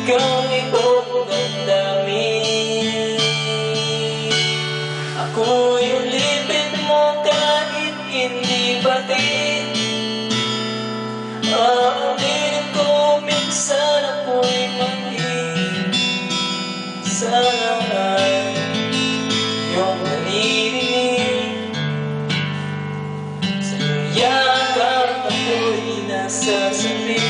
ikaw ay buong damdamin. Ako yung lipid mo kahit hindi batid. Aaminin ko minsan ako'y mali. Sana ay iyong naririnig. Sa iyong yakap ako'y nasasabi.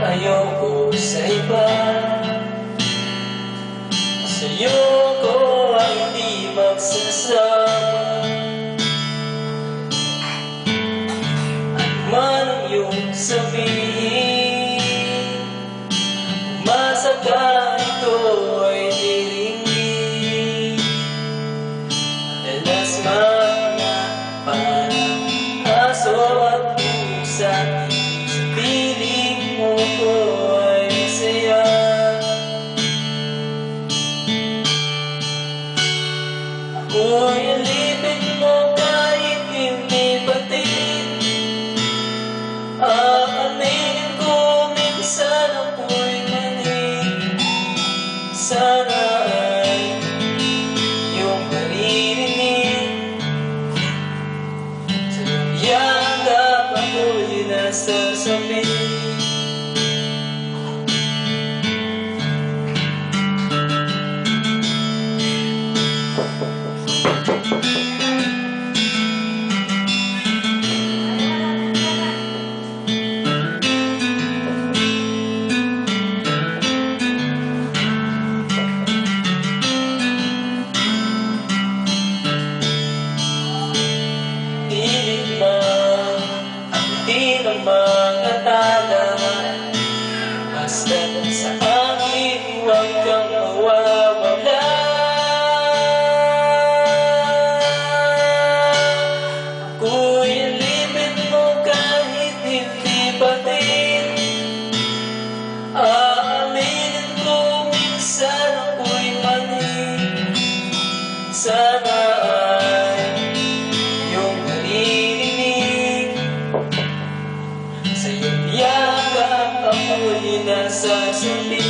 Ayoko sa iba, sa'yo ko ay di magsasama. Ano man ang iyong sabihin, masaka ito ay diringgin. Madalas mga parang aso at pusa, sa piling mo ko ay masaya. Ako'y alipin mo kahit hindi batid. Aaminin ko minsan ako'y mali. Sana ay iyong maririnig. Sa iyong yakap ako'y nasasabi. Ang mga tala, basta't sa akin huwag kang mawawala. Ako'y alipin mo kahit hindi batid. Aaminin ko minsan ako'y mali. Sana ay iyong maririnig. Sa iyong yakap ako'y nasasabi.